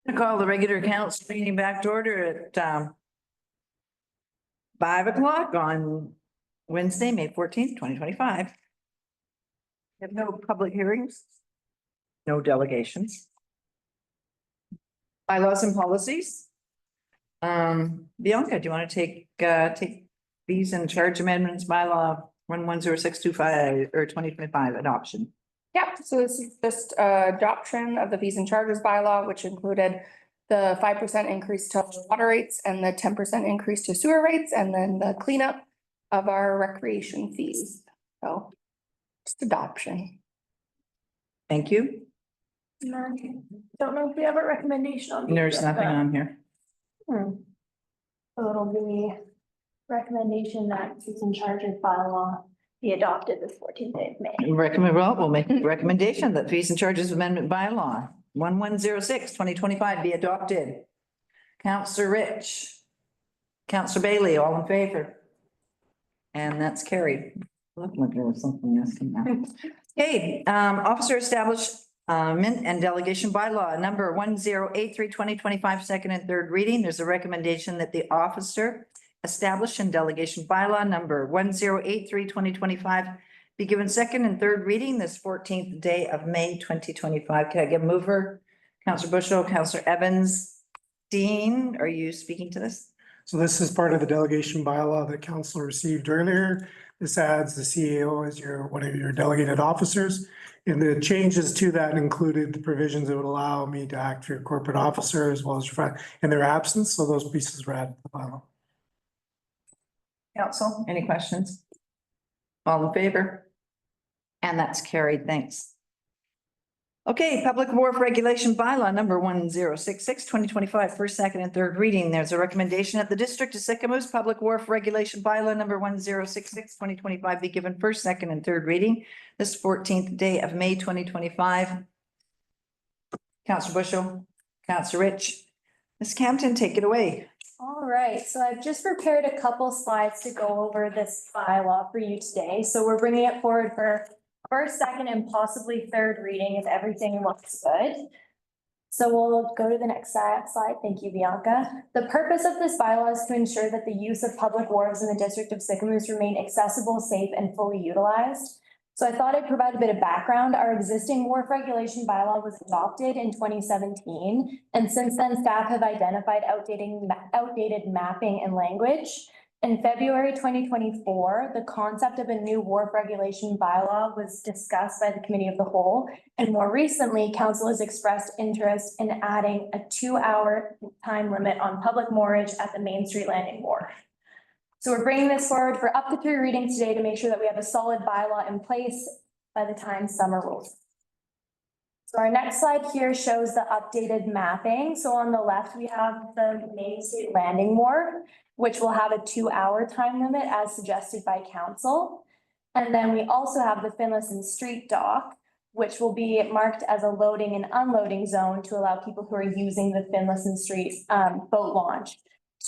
I call the regular council meeting back to order at 5 o'clock on Wednesday, May 14th, 2025. We have no public hearings, no delegations. Bylaws and policies. Bianca, do you want to take fees and charge amendments bylaw 110625 or 2025 adoption? Yeah, so this is just adoption of the fees and charges bylaw, which included the 5% increase to water rates and the 10% increase to sewer rates, and then the cleanup of our recreation fees. So just adoption. Thank you. Don't know if we have a recommendation on. the There's agenda. nothing on here. So it'll be recommendation that fees and charges bylaw be adopted this 14th day of May. We'll make a recommendation that fees and charges amendment bylaw 1106/2025 be adopted. Counselor Rich, Counselor Bailey, all in favor? And that's carried. Looked like there was something missing now. Okay, officer establishment and delegation bylaw number 1083/2025, second and third reading. There's a recommendation that the officer establish and delegation bylaw number 1083/2025 be given second and third reading this 14th day of May 2025. Can I get a mover? Counselor Bushel, Counselor Evans, Dean, are you speaking to this? So this is part of the delegation bylaw that council received earlier. This adds the CAO as one of your delegated officers. And the changes to that included the provisions that would allow me to act for your corporate officer as well as your friend in their absence. So those pieces were added to the bylaw. Council, any questions? All in favor? And that's carried, thanks. Okay, Public Wharf Regulation Bylaw number 1066/2025, first, second, and third reading. There's a recommendation that the District of Sycamoose Public Wharf Regulation Bylaw number 1066/2025 be given first, second, and third reading this 14th day of May 2025. Counselor Bushel, Counselor Rich, Ms. Campton, take it away. All right, so I've just prepared a couple slides to go over this bylaw for you today. So we're bringing it forward for first, second, and possibly third reading if everything looks good. So we'll go to the next slide. Thank you, Bianca. The purpose of this bylaw is to ensure that the use of public wharves in the District of Sycamoose remain accessible, safe, and fully utilized. So I thought I'd provide a bit of background. Our existing wharf regulation bylaw was adopted in 2017. And since then, staff have identified outdated mapping and language. In February 2024, the concept of a new wharf regulation bylaw was discussed by the Committee of the Whole. And more recently, council has expressed interest in adding a 2-hour time limit on public moorage at the Main Street Landing Wharf. So we're bringing this forward for up to 3 readings today to make sure that we have a solid bylaw in place by the time summer rolls. So our next slide here shows the updated mapping. So on the left, we have the Main Street Landing Wharf, which will have a 2-hour time limit as suggested by council. And then we also have the Finlayson Street Dock, which will be marked as a loading and unloading zone to allow people who are using the Finlayson Street boat launch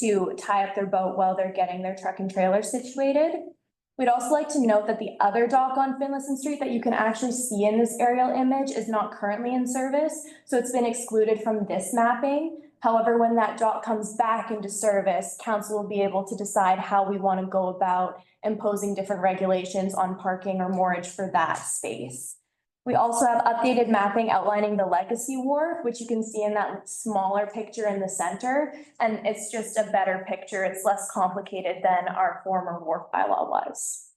to tie up their boat while they're getting their truck and trailer situated. We'd also like to note that the other dock on Finlayson Street that you can actually see in this aerial image is not currently in service, so it's been excluded from this mapping. However, when that dock comes back into service, council will be able to decide how we want to go about imposing different regulations on parking or moorage for that space. We also have updated mapping outlining the Legacy Wharf, which you can see in that smaller picture in the center. And it's just a better picture. It's less complicated than our former wharf bylaw was.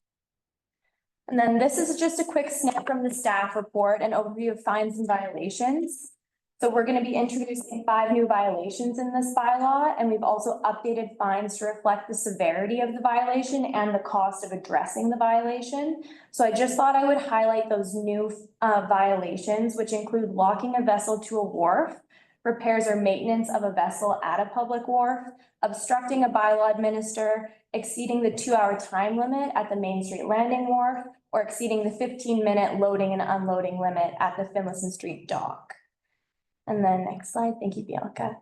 And then this is just a quick snap from the staff report, an overview of fines and violations. So we're going to be introducing 5 new violations in this bylaw, and we've also updated fines to reflect the severity of the violation and the cost of addressing the violation. So I just thought I would highlight those new violations, which include locking a vessel to a wharf, repairs or maintenance of a vessel at a public wharf, obstructing a bylaw administrator, exceeding the 2-hour time limit at the Main Street Landing Wharf, or exceeding the 15-minute loading and unloading limit at the Finlayson Street Dock. And then next slide, thank you, Bianca.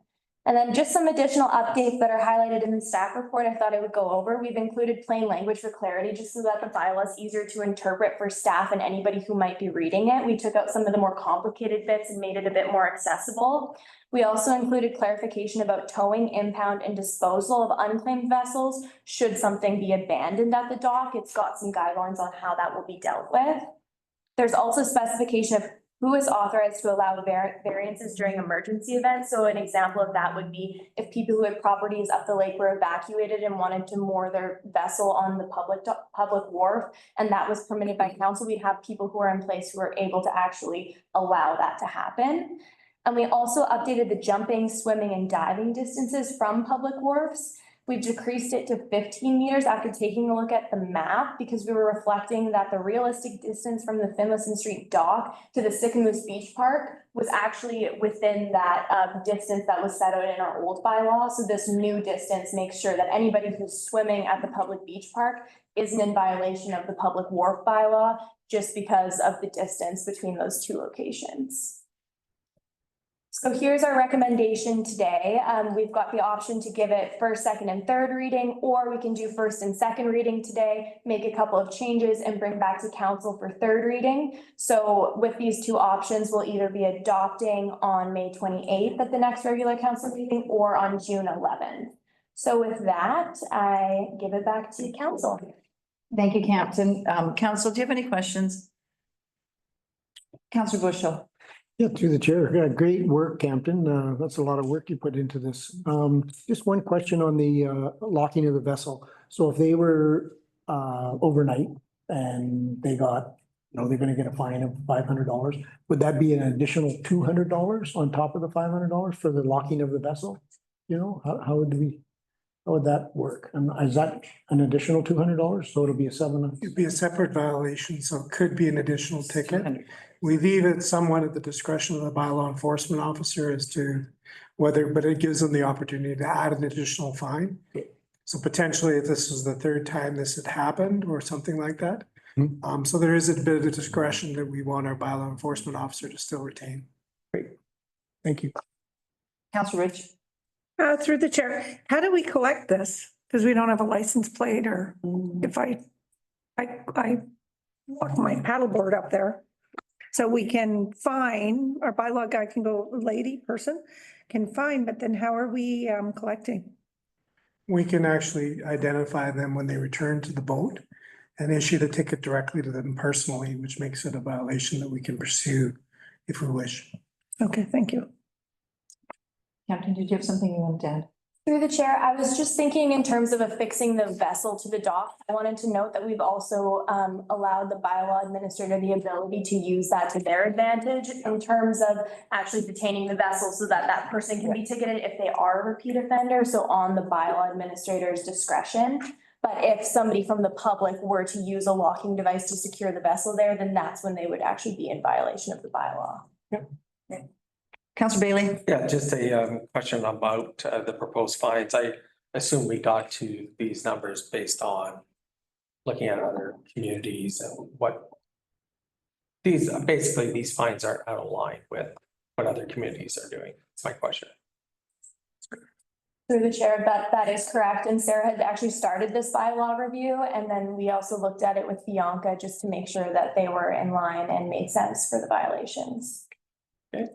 And then just some additional updates that are highlighted in the staff report I thought I would go over. We've included plain language for clarity, just so that the bylaw is easier to interpret for staff and anybody who might be reading it. We took out some of the more complicated bits and made it a bit more accessible. We also included clarification about towing, impound, and disposal of unclaimed vessels should something be abandoned at the dock. It's got some guidelines on how that will be dealt with. There's also specification of who is authorized to allow variances during emergency events. So an example of that would be if people who had properties up the lake were evacuated and wanted to moor their vessel on the public wharf, and that was permitted by council, we'd have people who are in place who are able to actually allow that to happen. And we also updated the jumping, swimming, and diving distances from public wharfs. We've decreased it to 15 meters after taking a look at the map, because we were reflecting that the realistic distance from the Finlayson Street dock to the Sycamoose Beach Park was actually within that distance that was set out in our old bylaw. So this new distance makes sure that anybody who's swimming at the public beach park isn't in violation of the public wharf bylaw, just because of the distance between those two locations. So here's our recommendation today. We've got the option to give it first, second, and third reading, or we can do first and second reading today, make a couple of changes and bring back to council for third reading. So with these two options, we'll either be adopting on May 28th at the next regular council meeting or on June 11th. So with that, I give it back to council. Thank you, Captain. Council, do you have any questions? Councillor Bushel. Yeah, through the chair. Yeah, great work, Campton. That's a lot of work you put into this. Just one question on the locking of the vessel. So if they were overnight and they got, they're gonna get a fine of $500, would that be an additional $200 on top of the $500 for the locking of the vessel? How would that work? And is that an additional $200? So it'll be a It'd be a separate violation, so it could be an additional ticket. We leave it somewhat at the discretion of the bylaw enforcement officer as to whether, but it gives them the opportunity to add an additional fine. So potentially, if this was the third time this had happened or something like that. So there is a bit of discretion that we want our bylaw enforcement officer to still retain. Great. Thank you. Councillor Rich. Through the chair, how do we collect this? Because we don't have a license plate, or if I walk my paddleboard up there. So we can fine, our bylaw guy can go, lady person can fine, but then how are we collecting? We can actually identify them when they return to the boat and issue the ticket directly to them personally, which makes it a violation that we can pursue if we wish. Okay, thank you. Captain, did you have something you wanted to add? Through the chair, I was just thinking in terms of affixing the vessel to the dock. I wanted to note that we've also allowed the bylaw administrator the ability to use that to their advantage in terms of actually detaining the vessel so that that person can be ticketed if they are a repeat offender. So on the bylaw administrator's discretion. But if somebody from the public were to use a locking device to secure the vessel there, then that's when they would actually be in violation of the bylaw. Yep. Councillor Bailey. Yeah, just a question about the proposed fines. I assume we got to these numbers based on looking at other communities and what these fines are out of line with what other communities are doing. That's my question. Through the chair, that is correct. And Sarah had actually started this bylaw review. And then we also looked at it with Bianca just to make sure that they were in line and made sense for the violations. Okay.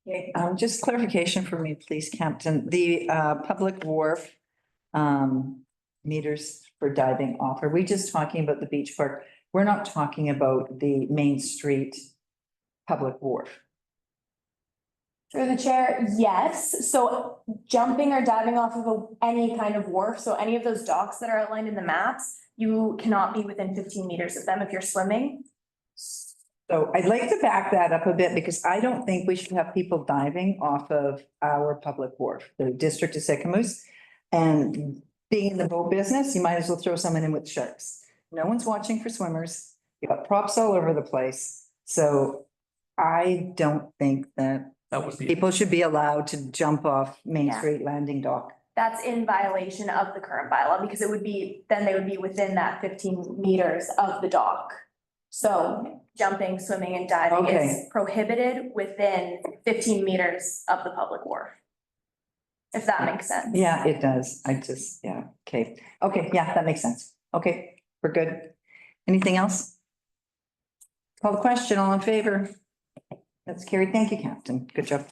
Okay, just clarification for me, please, Captain. The public wharf meters for diving off, are we just talking about the beach park? We're not talking about the Main Street public wharf. Through the chair, yes. So jumping or diving off of any kind of wharf, so any of those docks that are outlined in the maps, you cannot be within 15 meters of them if you're swimming. So I'd like to back that up a bit because I don't think we should have people diving off of our public wharf, the district of Sycamoose. And being in the boat business, you might as well throw someone in with sharks. No one's watching for swimmers. You got props all over the place. So I don't think that That would be. people should be allowed to jump off Main Yeah. Street landing dock. That's in violation of the current bylaw because it would be, then they would be within that 15 meters of the dock. So jumping, swimming, and diving Okay. is prohibited within 15 meters of the public wharf. if that makes sense. Yeah, it does. I just, yeah, okay. Okay, yeah, that makes sense. Okay, we're good. Anything else? Call the question, all in favor? That's carried. Thank you, Captain. Good job.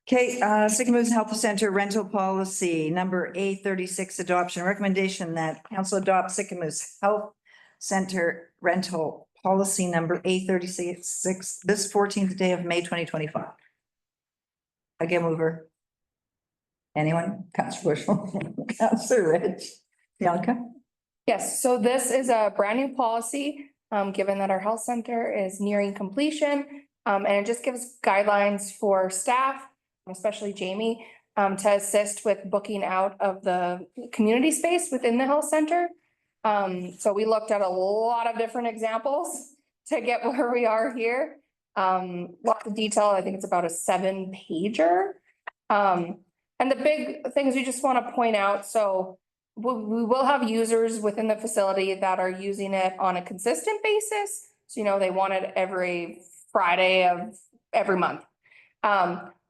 Okay, Sycamoose Health Center rental policy, number A36 adoption. Recommendation that council adopt Sycamoose Health Center rental policy number A36 this 14th day of May 2025. Again, mover. Anyone? Councillor Bushel, Councillor Rich, Bianca? Yes, so this is a brand new policy, given that our health center is nearing completion. And it just gives guidelines for staff, especially Jamie, to assist with booking out of the community space within the health center. So we looked at a lot of different examples to get where we are here. Lots of detail. I think it's about a 7-pager. And the big things we just want to point out, so we will have users within the facility that are using it on a consistent basis. So, you know, they want it every Friday of every month.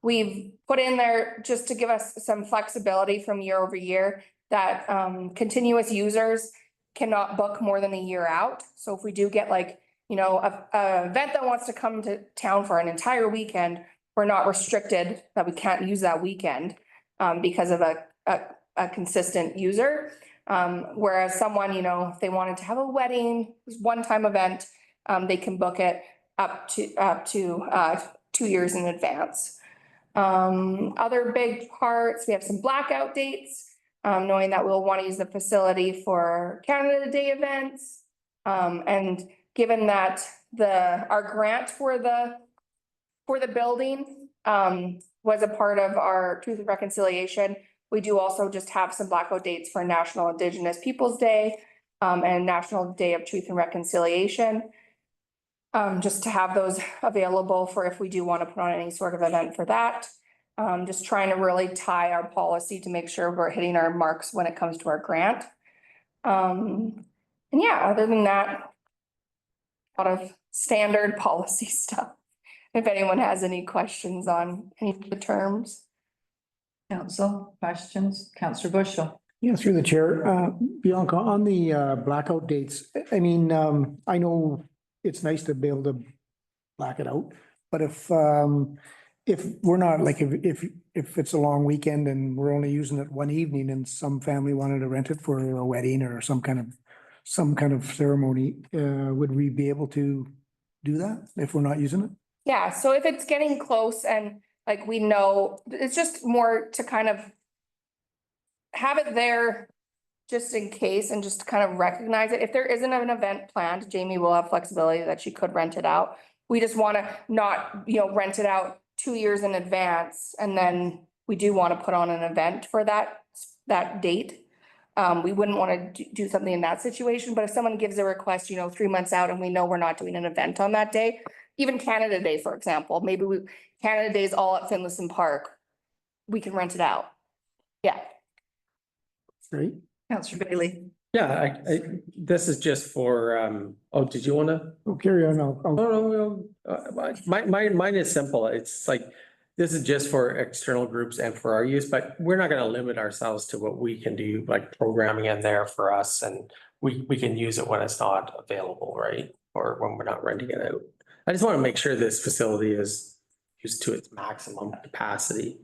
We've put in there just to give us some flexibility from year over year that continuous users cannot book more than a year out. So if we do get like, you know, a event that wants to come to town for an entire weekend, we're not restricted that we can't use that weekend because of a consistent user. Whereas someone, you know, if they wanted to have a wedding, one-time event, they can book it up to 2 years in advance. Other big parts, we have some blackout dates, knowing that we'll want to use the facility for Canada Day events. And given that our grant for the building was a part of our Truth and Reconciliation, we do also just have some blackout dates for National Indigenous Peoples Day and National Day of Truth and Reconciliation. Just to have those available for if we do want to put on any sort of event for that. Just trying to really tie our policy to make sure we're hitting our marks when it comes to our grant. And yeah, other than that, a lot of standard policy stuff. If anyone has any questions on any of the terms. Council, questions? Councillor Bushel. Yeah, through the chair, Bianca, on the blackout dates, I mean, I know it's nice to be able to black it out, but if we're not, like, if it's a long weekend and we're only using it one evening and some family wanted to rent it for a wedding or some kind of ceremony, would we be able to do that if we're not using it? Yeah, so if it's getting close and like we know, it's just more to kind of have it there just in case and just to kind of recognize it. If there isn't an event planned, Jamie will have flexibility that she could rent it out. We just want to not, you know, rent it out 2 years in advance. And then we do want to put on an event for that date. We wouldn't want to do something in that situation, but if someone gives a request, you know, 3 months out and we know we're not doing an event on that day, even Canada Day, for example, maybe Canada Day is all at Finlayson Park. We can rent it out. Yeah. Great. Councillor Bailey. Yeah, this is just for, oh, did you wanna? Oh, carry on. No, mine is simple. It's like, this is just for external groups and for our use, but we're not gonna limit ourselves to what we can do, like programming in there for us, and we can use it when it's not available, right? Or when we're not renting it out. I just want to make sure this facility is used to its maximum capacity.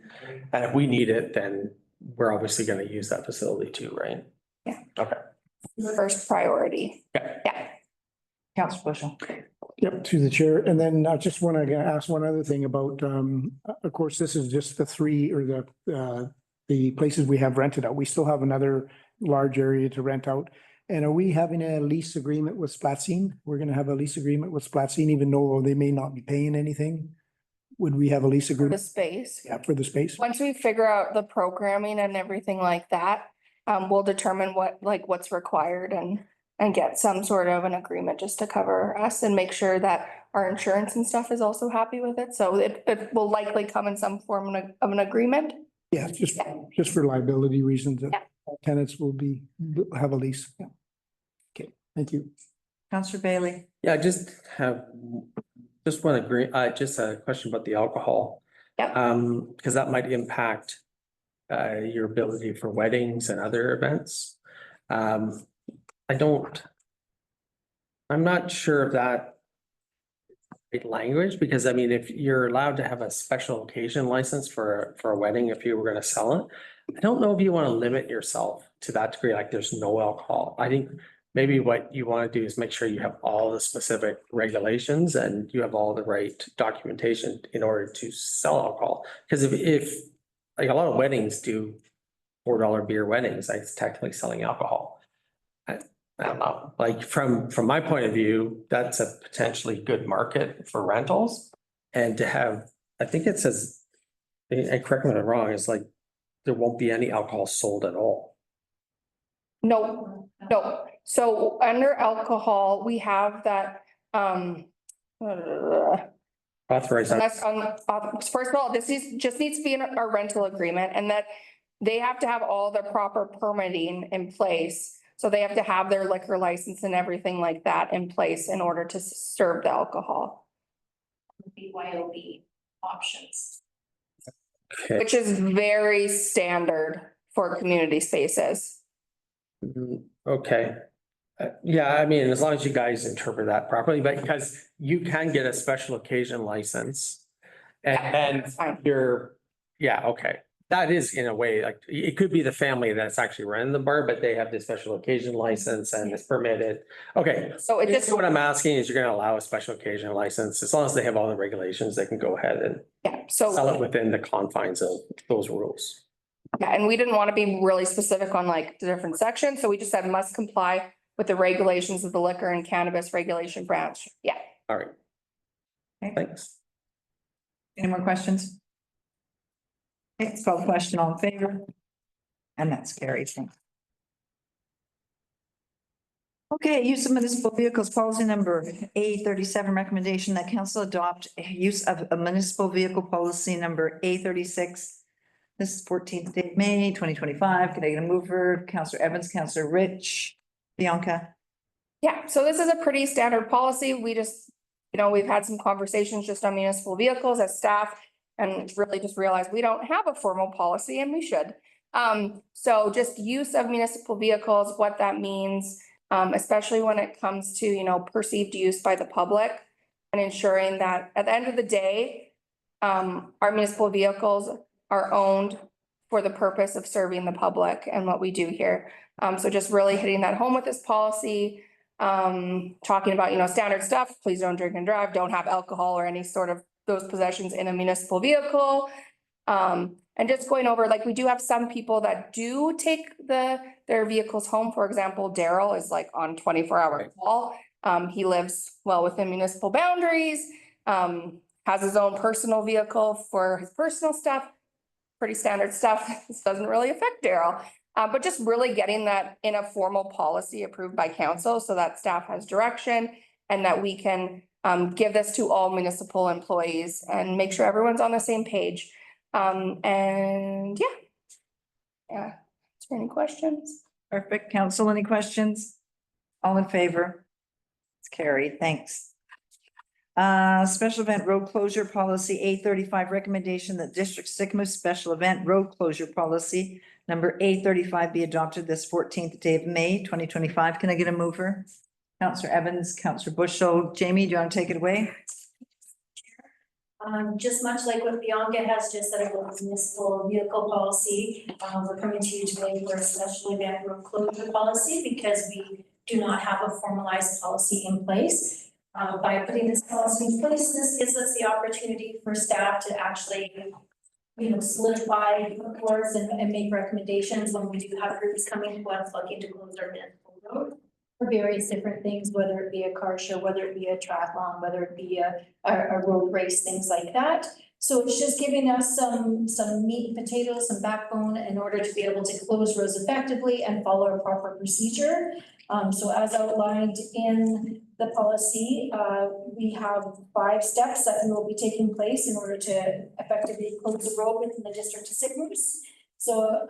And if we need it, then we're obviously going to use that facility too, right? Yeah. Okay. First priority. Okay. Yeah. Councillor Bushel. Yep, through the chair. And then I just want to ask one other thing about, of course, this is just the 3 or the places we have rented out. We still have another large area to rent out. And are we having a lease agreement with Splatsine? We're going to have a lease agreement with Splatsine, even though they may not be paying anything. Would we have a lease The agreement? space. Yeah, for the space. Once we figure out the programming and everything like that, we'll determine what's required and get some sort of an agreement just to cover us and make sure that our insurance and stuff is also happy with it. So it will likely come in some form of an agreement. Yeah, just for liability reasons. Yeah. Tenants will have a lease. Yeah. Okay, thank you. Councillor Bailey. Yeah, just want to agree, just a question about the alcohol. Yep. Because that might impact your ability for weddings and other events. I'm not sure of that great language, because I mean, if you're allowed to have a special occasion license for a wedding, if you were gonna sell it, I don't know if you want to limit yourself to that degree, like there's no alcohol. I think maybe what you want to do is make sure you have all the specific regulations and you have all the right documentation in order to sell alcohol. Because if like a lot of weddings do $4 beer weddings, like it's technically selling alcohol. I don't know, like from my point of view, that's a potentially good market for rentals. And to have, I think it says, and correct me if I'm wrong, it's like there won't be any alcohol sold at all. No. So under alcohol, we have that, Authorized. unless, first of all, just needs to be in a rental agreement, and that they have to have all the proper permitting in place. So they have to have their liquor license and everything like that in place in order to serve the alcohol. BYOB options. Okay. Which is very standard for community spaces. Okay. Yeah, I mean, as long as you guys interpret that properly, but because you can get a special occasion license. Yeah, And that's fine. okay. That is in a way, like, it could be the family that's actually running the bar, but they have the special occasion license and it's permitted. Okay. So it just, What I'm asking is you're gonna allow a special occasion license, as long as they have all the regulations, they can go ahead and yeah, sell so, it within the confines of those rules. yeah, and we didn't want to be really specific on like the different sections, so we just said must comply with the regulations of the liquor and cannabis regulation branch. Yeah. All right. Okay. Thanks. Any more questions? Okay, let's call the question, all in favor? And that's carried. Thanks. Okay, use of municipal vehicles, policy number A37, recommendation that council adopt use of a municipal vehicle policy number A36. This is 14th day of May, 2025. Can I get a mover? Councillor Evans, Councillor Rich, Bianca. Yeah, so this is a pretty standard policy. We just, we've had some conversations just on municipal vehicles as staff and really just realized we don't have a formal policy and we should. So just use of municipal vehicles, what that means, especially when it comes to, perceived use by the public and ensuring that at the end of the day, our municipal vehicles are owned for the purpose of serving the public and what we do here. So just really hitting that home with this policy, talking about, standard stuff, please don't drink and drive, don't have alcohol or any sort of those possessions in a municipal vehicle. And just going over, like, we do have some people that do take their vehicles home. For example, Daryl is like on 24-hour call. He lives well within municipal boundaries, has his own personal vehicle for his personal stuff, pretty standard stuff. This doesn't really affect Daryl. But just really getting that in a formal policy approved by council so that staff has direction and that we can give this to all municipal employees and make sure everyone's on the same page. And yeah. Is there any questions? Perfect. Council, any questions? All in favor? It's carried. Thanks. Special event road closure policy A35, recommendation that District Sycamore special event road closure policy number A35 be adopted this 14th day of May, 2025. Can I get a mover? Councillor Evans, Councillor Bushel. Jamie, do you want to take it away? Just much like what Bianca has just said about the municipal vehicle policy, we're coming to you today for a special event road closure policy because we do not have a formalized policy in place. By putting this policy in place, this gives us the opportunity for staff to actually, solidify course and make recommendations when we do have groups coming to us looking to close our municipal road for various different things, whether it be a car show, whether it be a triathlon, whether it be a road race, things like that. So it's just giving us some meat and potatoes, some backbone in order to be able to close roads effectively and follow a proper procedure. So as outlined in the policy, we have 5 steps that will be taking place in order to effectively close the road within the district of Sycamores. So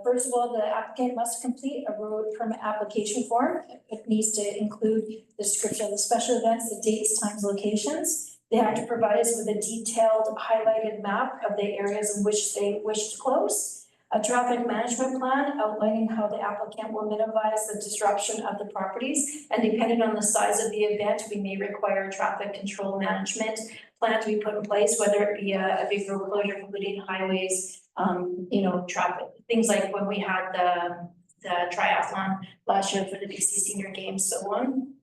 first of all, the applicant must complete a road permit application form. It needs to include the description of the special events, the dates, times, locations. They have to provide us with a detailed highlighted map of the areas in which they wish to close. A traffic management plan outlining how the applicant will minimize the disruption of the properties. And depending on the size of the event, we may require a traffic control management plan to be put in place, whether it be a big road closure, including highways, traffic, things like when we had the triathlon last year for the BC Senior Games, so on.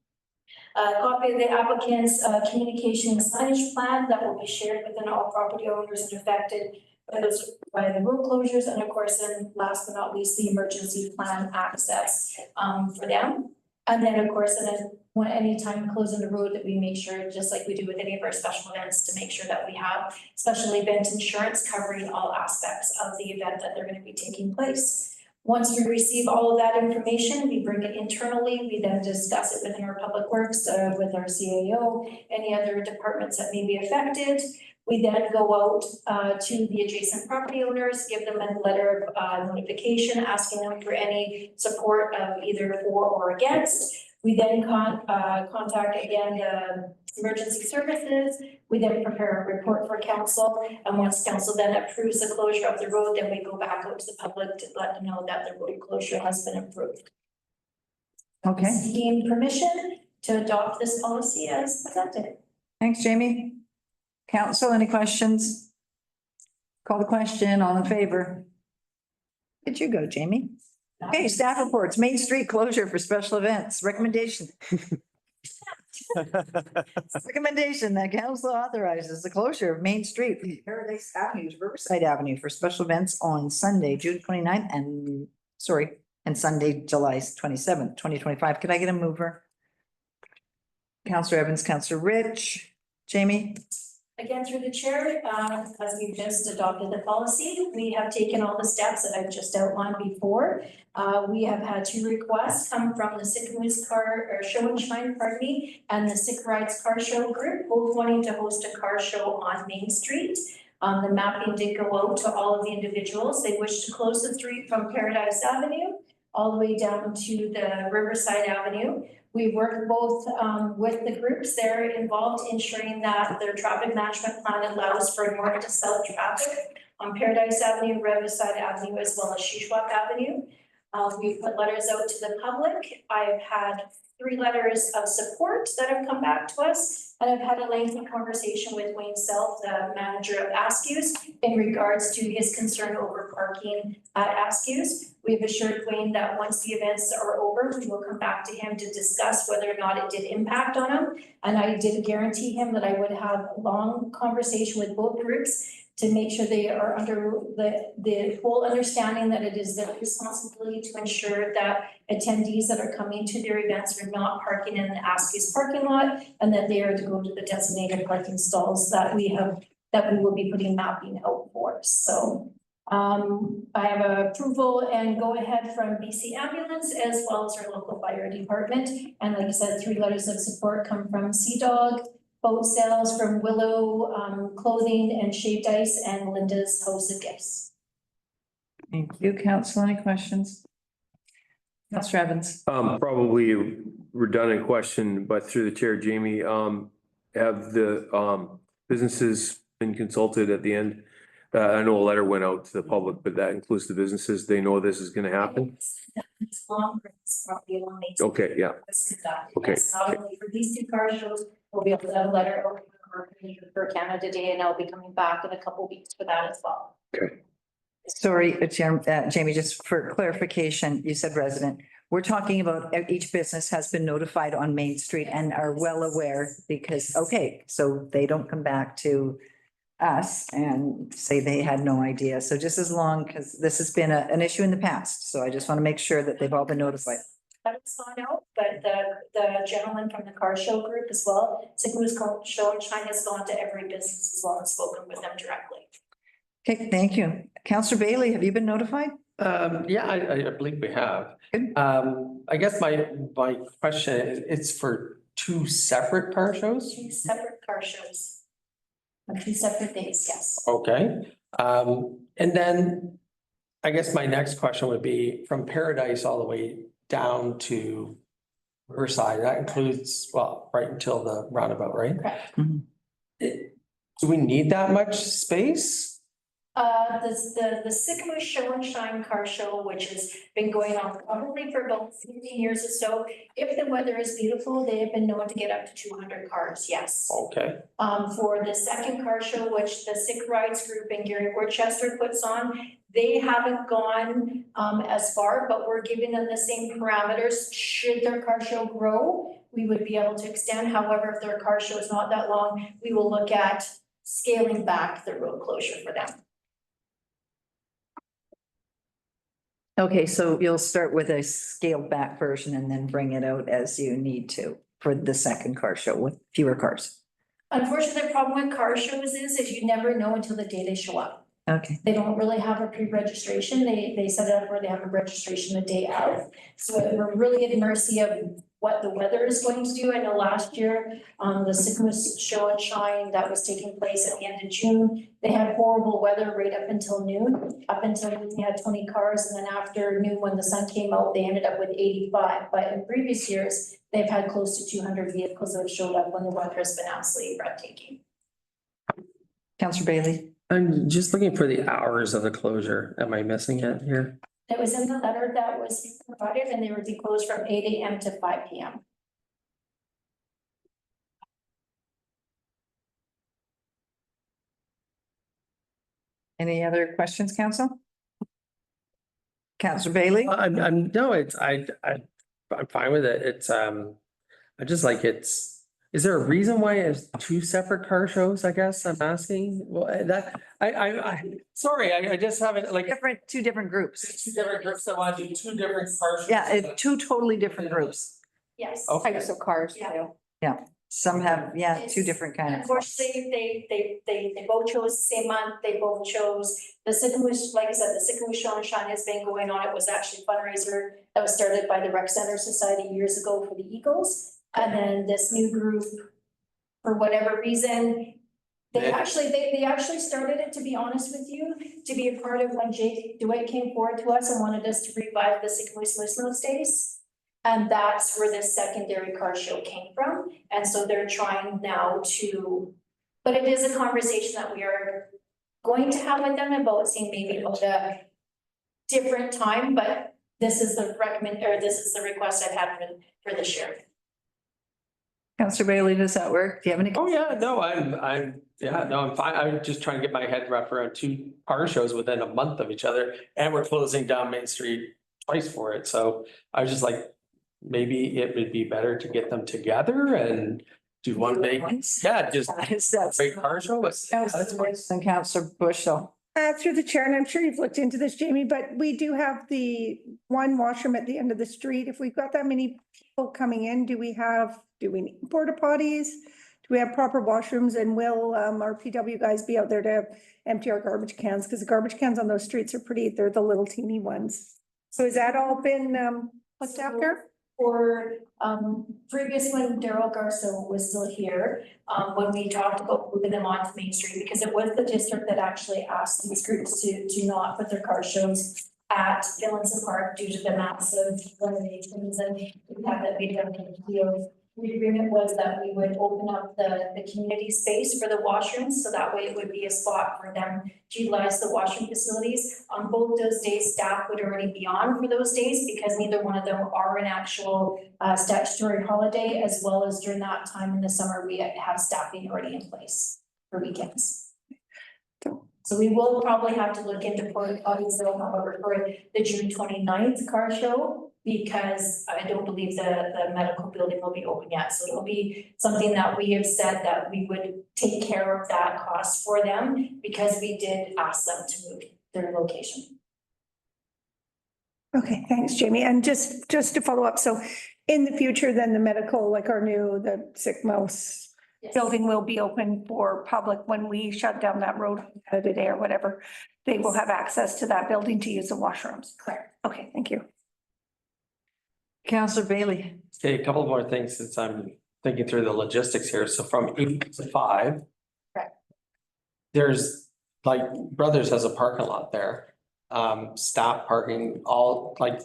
A copy of the applicant's communication and signage plan that will be shared within all property owners and affected by the road closures, and of course, then last but not least, the emergency plan access for them. And then, of course, when anytime closing the road, that we make sure, just like we do with any of our special events, to make sure that we have special event insurance covering all aspects of the event that they're going to be taking place. Once we receive all of that information, we bring it internally. We then discuss it within our public works, with our CAO, any other departments that may be affected. We then go out to the adjacent property owners, give them a letter of notification, asking them for any support of either for or against. We then contact again the emergency services. We then prepare a report for council, and once council then approves the closure of the road, then we go back out to the public to let them know that the road closure has been approved. Okay, Seeking permission to adopt this policy as presented. thanks, Jamie. Council, any questions? Call the question, all in favor? Did you go, Jamie? Okay, staff reports, Main Street closure for special events, recommendation. Recommendation that council authorizes the closure of Main Street from Paradise Avenue to Riverside Avenue for special events on Sunday, June 29th and Sunday, July 27th, 2025. Could I get a mover? Councillor Evans, Councillor Rich, Jamie? Again, through the chair, as we've just adopted the policy, we have taken all the steps that I've just outlined before. We have had 2 requests come from the Sycamores Show and Shine, and the Sick Rides Car Show group, both wanting to host a car show on Main Street. The mapping did go out to all of the individuals. They wish to close the street from Paradise Avenue all the way down to the Riverside Avenue. We work both with the groups there involved, ensuring that their traffic management plan allows for north to south traffic on Paradise Avenue, Riverside Avenue, as well as Shishwap Avenue. We've put letters out to the public. I've had 3 letters of support that have come back to us, and I've had a lengthy conversation with Wayne Self, the manager of Askews, in regards to his concern over parking at Askews. We've assured Wayne that once the events are over, we will come back to him to discuss whether or not it did impact on him. And I did guarantee him that I would have a long conversation with both groups to make sure they are under the full understanding that it is their responsibility to ensure that attendees that are coming to their events are not parking in the Askews parking lot, and that they are to go to the designated parking stalls that we will be putting mapping out for. So I have approval and go ahead from BC Ambulance as well as our local fire department. And like I said, 3 letters of support come from Sea Dog, boat sales from Willow Clothing and Shaved Ice, and Linda's House of Gifts. Thank you, council. Any questions? Councillor Evans? Probably a redundant question, but through the chair, Jamie, have the businesses been consulted at the end? I know a letter went out to the public, but that includes the businesses. They know this is gonna happen? It's long, it's probably long. Okay, yeah. Okay. Yes, not only for these 2 car shows, we'll be able to have a letter for Canada Day, and I'll be coming back in a couple weeks for that as well. Okay. Sorry, Jamie, just for clarification, you said resident. We're talking about each business has been notified on Main Street and are well aware because, okay, so they don't come back to us and say they had no idea. So just as long, because this has been an issue in the past. So I just want to make sure that they've all been notified. That was gone out, but the gentleman from the car show group as well, Sycamores Show and Shine, has gone to every business as well and spoken with them directly. Okay, thank you. Councillor Bailey, have you been notified? Yeah, I believe we have. Good. I guess my question is, it's for 2 separate car shows? 2 separate car shows. On 2 separate days, yes. Okay, and then I guess my next question would be from Paradise all the way down to Riverside. That includes, well, right until the roundabout, right? Correct. Do we need that much space? The Sycamore Show and Shine Car Show, which has been going on probably for about 15 years or so. If the weather is beautiful, they have been known to get up to 200 cars, yes. Okay, For the second car show, which the Sick Rides group in Gary Worcester puts on, they haven't gone as far, but we're giving them the same parameters. Should their car show grow, we would be able to extend. However, if their car show is not that long, we will look at scaling back the road closure for them. Okay, so you'll start with a scaled back version and then bring it out as you need to for the second car show with fewer cars. Unfortunately, the problem with car shows is you never know until the day they show up. Okay, They don't really have a pre-registration. They set it up where they have a registration the day of. So we're really at mercy of what the weather is going to do. I know last year, the Sycamore Show and Shine that was taking place at the end of June, they had horrible weather right up until noon. Up until noon, they had 20 cars, and then after noon, when the sun came out, they ended up with 85. But in previous years, they've had close to 200 vehicles that have showed up when the weather has been absolutely breathtaking. Councillor Bailey. I'm just looking for the hours of the closure. Am I missing it here? It was in the letter that was provided, and they would be closed from 8 AM to 5 PM. Any other questions, council? Councillor Bailey? I'm, no, I'm fine with it. It's, I just like is there a reason why it's two separate car shows, I guess I'm asking? Well, that, sorry, I just haven't like. Two different groups. Two different groups that want to do two different car shows. Yeah, two totally different groups. Yes. Okay. Types of cars Yeah. too. Some have, two different kinds. Unfortunately, they both chose the same month. They both chose the Sycamore, like I said, the Sycamore Show and Shine has been going on. It was actually a fundraiser that was started by the Rec Center Society years ago for the Eagles. And then this new group, for whatever reason, they actually started it, to be honest with you, to be a part of when Jake Dwight came forward to us and wanted us to revive the Sycamore Snow Days. And that's where this secondary car show came from. And so they're trying now to, but it is a conversation that we are going to have with them about seeing maybe about a different time, but this is the request I've had for this year. Councillor Bailey, does that work? Do you have any? Oh, yeah, no, I'm fine. I'm just trying to get my head wrapped around two car shows within a month of each other, and we're closing down Main Street twice for it. So I was just like, maybe it would be better to get them together and do one big, just big car show. And Councillor Bushel. Through the chair, and I'm sure you've looked into this, Jamie, but we do have the one washroom at the end of the street. If we've got that many people coming in, do we need porta potties? Do we have proper washrooms, and will our PW guys be out there to empty our garbage cans? Because the garbage cans on those streets are they're the little teeny ones. So has that all been looked after? For previous when Daryl Garceau was still here, when we talked about moving them onto Main Street, because it was the district that actually asked these groups to not put their car shows at Gillinson Park due to the massive renovations, and we had that we done the agreement was that we would open up the community space for the washrooms, so that way it would be a spot for them to utilize the washroom facilities. On both those days, staff would already be on for those days because neither one of them are an actual statutory holiday, as well as during that time in the summer, we have staffing already in place for weekends. So we will probably have to look into porta potties though, however, for the June 29th car show, because I don't believe the medical building will be open yet. So it'll be something that we have said that we would take care of that cost for them, because we did ask them to move their location. Okay, thanks, Jamie. And just to follow up, so in the future, then the medical, like the Sick Mouse building will be open for public when we shut down that road today or whatever. They will have access to that building to use the washrooms. Correct. Okay, thank you. Councillor Bailey. Okay, a couple more things since I'm thinking through the logistics here. So from 8 to 5. Correct. There's Brothers has a parking lot there. Staff parking,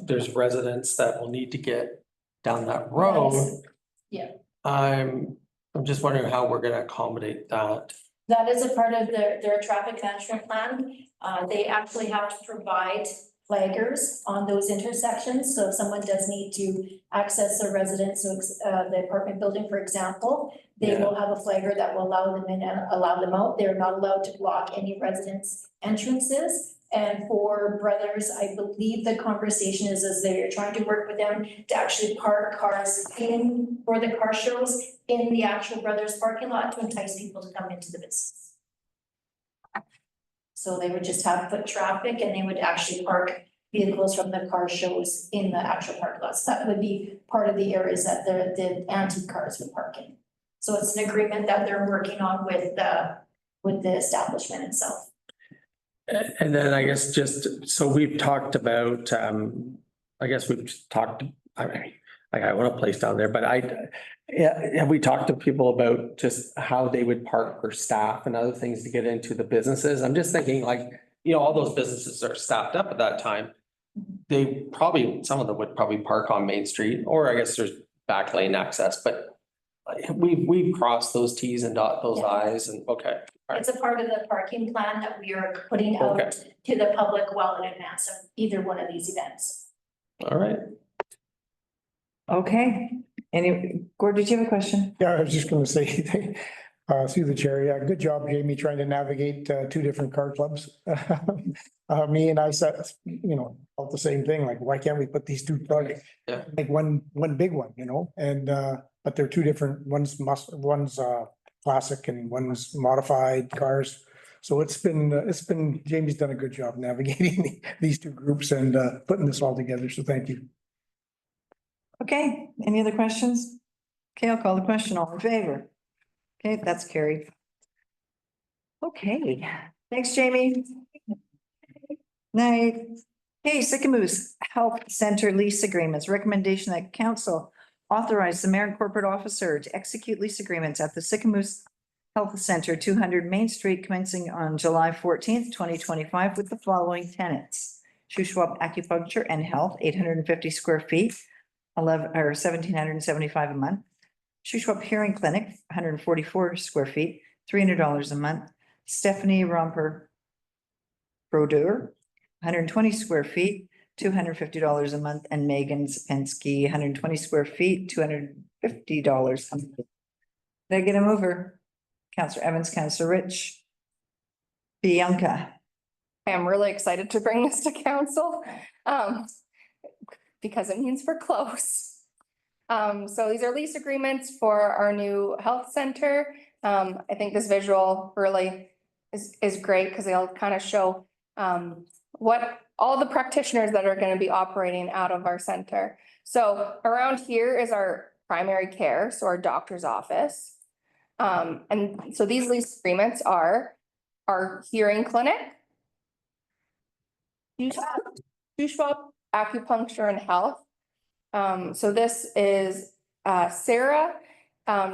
there's residents that will need to get down that road. Yeah. I'm just wondering how we're gonna accommodate that. That is a part of their traffic management plan. They actually have to provide flaggers on those intersections. So if someone does need to access a residence, so the apartment building, for example, they will have a flagger that will allow them in and allow them out. They're not allowed to block any residence entrances. And for Brothers, I believe the conversation is they're trying to work with them to actually park cars in for the car shows in the actual Brothers parking lot to entice people to come into the business. So they would just have foot traffic and they would actually park vehicles from the car shows in the actual parking lots. That would be part of the areas that the antique cars would park in. So it's an agreement that they're working on with the establishment itself. And then I guess just, so we've talked about, I guess we've talked, I mean, like I want a place down there, but have we talked to people about just how they would park for staff and other things to get into the businesses? I'm just thinking like, all those businesses are staffed up at that time. They probably, some of them would probably park on Main Street, or I guess there's back lane access, but we've crossed those Ts and dot those Is and okay. It's a part of the parking plan that we are putting out Okay. to the public well in advance of either one of these events. All right. Okay, Gord, did you have a question? Yeah, I was just gonna say, through the chair, yeah, good job, Jamie, trying to navigate two different car clubs. Me and I said, felt the same thing, like, why can't we put these two together? Yeah. Like one big one, and, but they're two different, one's classic and one's modified cars. So it's been, Jamie's done a good job navigating these two groups and, putting this all together, so thank you. Okay, any other questions? Okay, I'll call the question. All in favor? Okay, that's carried. Okay, thanks, Jamie. Night. Okay, Sycamoose Health Center lease agreements. Recommendation that council authorize the mayor and corporate officer to execute lease agreements at the Sycamoose Health Center, 200 Main Street, commencing on July 14th, 2025, with the following tenants: Shuswap Acupuncture and Health, 850 square feet, 1,775 a month. Shuswap Hearing Clinic, 144 square feet, $300 a month. Stephanie Romper Brodeur, 120 square feet, $250 a month, and Megan Sapensky, 120 square feet, $250 a month. Did I get a mover? Counselor Evans, Counselor Rich. Bianca. I'm really excited to bring this to council, because it means we're close. So these are lease agreements for our new health center. I think this visual really is great because they'll kind of show what all the practitioners that are going to be operating out of our center. So around here is our primary care, so our doctor's office. And so these lease agreements are our hearing clinic, Shuswap Acupuncture and Health. So this is Sarah.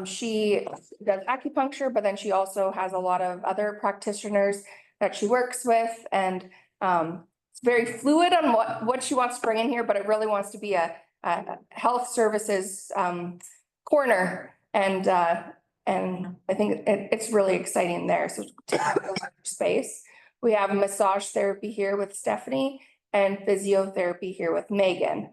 She does acupuncture, but then she also has a lot of other practitioners that she works with, and it's very fluid on what she wants to bring in here, but it really wants to be a health services corner, and I think it's really exciting there. So take up a larger space. We have massage therapy here with Stephanie and physiotherapy here with Megan.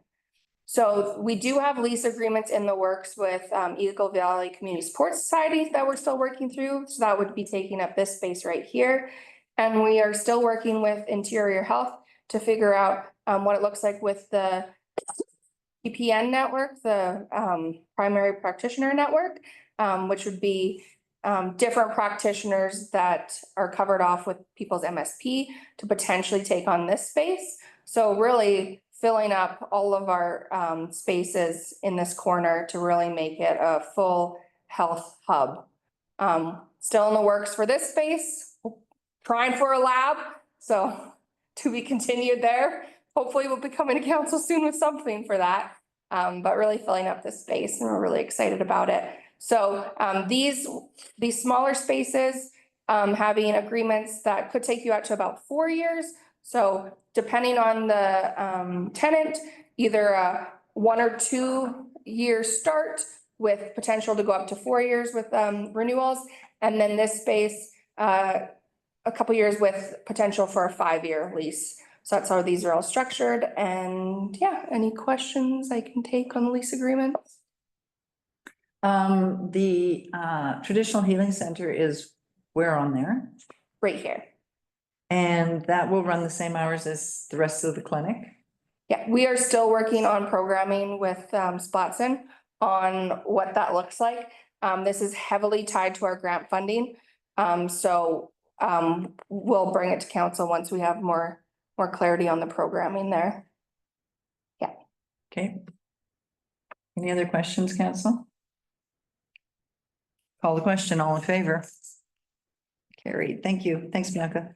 So we do have lease agreements in the works with Eagle Valley Community Support Society that we're still working through. So that would be taking up this space right here. And we are still working with Interior Health to figure out what it looks like with the PPN network, the primary practitioner network, which would be different practitioners that are covered off with people's MSP to potentially take on this space. So really filling up all of our spaces in this corner to really make it a full health hub. Still in the works for this space, trying for a lab, so to be continued there. Hopefully we'll be coming to council soon with something for that, but really filling up this space, and we're really excited about it. So these smaller spaces, having agreements that could take you out to about 4 years. So depending on the tenant, either a 1 or 2 year start with potential to go up to 4 years with renewals. And then this space a couple years with potential for a 5-year lease. So that's how these are all structured. And yeah, any questions I can take on the lease agreement? The traditional healing center is where on there? Right here. And that will run the same hours as the rest of the clinic? Yeah, we are still working on programming with Spotson on what that looks like. This is heavily tied to our grant funding. So we'll bring it to council once we have more clarity on the programming there. Okay. Any other questions, council? Call the question, all in favor? Carried, thank you. Thanks, Bianca.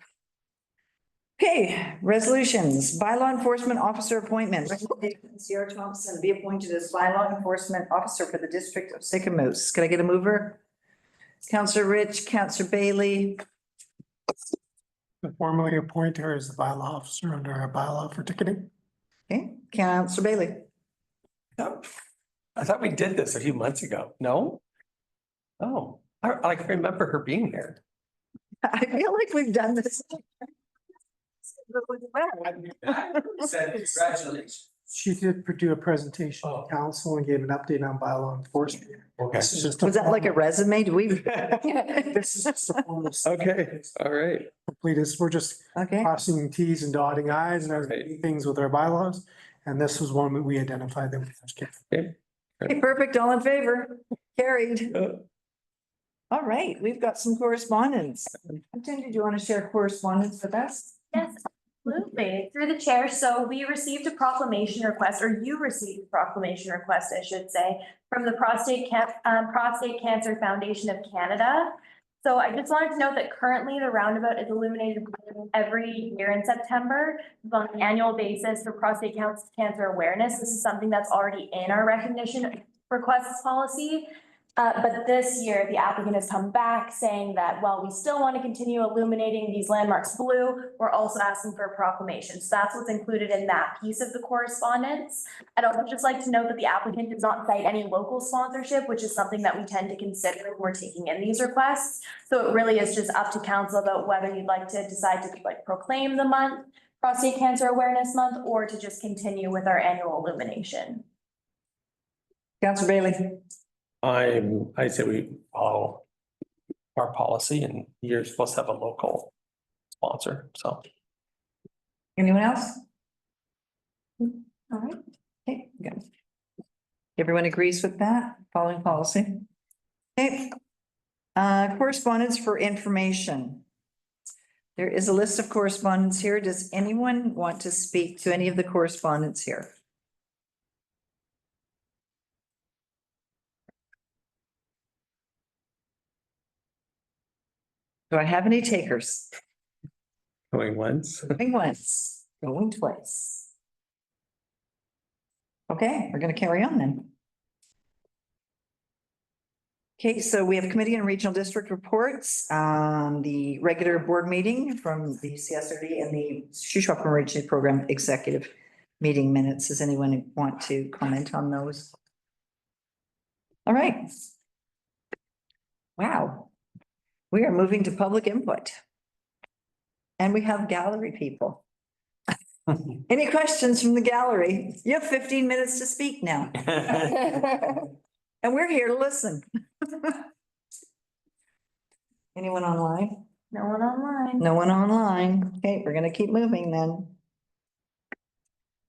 Okay, resolutions, bylaw enforcement officer appointment. Recommendation, Sierra Thompson be appointed as bylaw enforcement officer for the district of Sycamoose. Can I get a mover? Counselor Rich, Counselor Bailey, Formally appoint her as the bylaw officer under our bylaw for ticketing. okay, Counselor Bailey. I thought we did this a few months ago. No? Oh, I can remember her being there. I feel like we've done this. Congratulations. She did do a presentation Oh. to council and gave an update on bylaw enforcement. Okay. This is just Was that like a resume? Do we? This is just a formal. Okay, all right. Complete this. We're just Okay, crossing Ts and dotting Is and Right. everything things with our bylaws. And this was one that we identified that we okay, perfect, all in favor, carried. All right, we've got some correspondence. Jen, did you want to share correspondence with us? Yes, absolutely. Through the chair, so we received a proclamation request, or you received a proclamation request, I should say, from the Prostate Cancer Foundation of Canada. So I just wanted to note that currently the roundabout is illuminated every year in September on an annual basis for prostate cancer awareness. This is something that's already in our recognition requests policy. But this year, the applicant has come back saying that while we still want to continue illuminating these landmarks blue, we're also asking for a proclamation. So that's what's included in that piece of the correspondence. I'd also just like to note that the applicant does not cite any local sponsorship, which is something that we tend to consider when we're taking in these requests. So it really is just up to council about whether you'd like to decide to like proclaim the month, Prostate Cancer Awareness Month, or to just continue with our annual illumination. Counselor Bailey. I say we follow our policy and you're supposed to have a local sponsor, so. Anyone else? All right, okay, good. Everyone agrees with that, following policy? Okay. Correspondence for information. There is a list of correspondence here. Does anyone want to speak to any of the correspondence here? Do I have any takers? Going once. Going once, going twice. Okay, we're gonna carry on then. Okay, so we have committee and regional district reports, the regular board meeting from the CSRD and the Shuswap Emergency Program Executive Meeting Minutes. Does anyone want to comment on those? All right. Wow. We are moving to public input. And we have gallery people. Any questions from the gallery? You have 15 minutes to speak now, and we're here to listen. Anyone online? No one online. No one online. Okay, we're gonna keep moving then.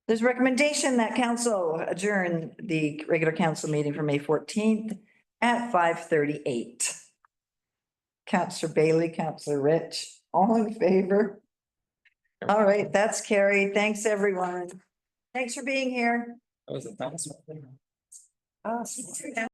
There's recommendation that council adjourn the regular council meeting for May 14th at 5:38. Counselor Bailey, Counselor Rich, all in favor? All right, that's carried. Thanks, everyone. Thanks for being here. That was a fast one. Awesome.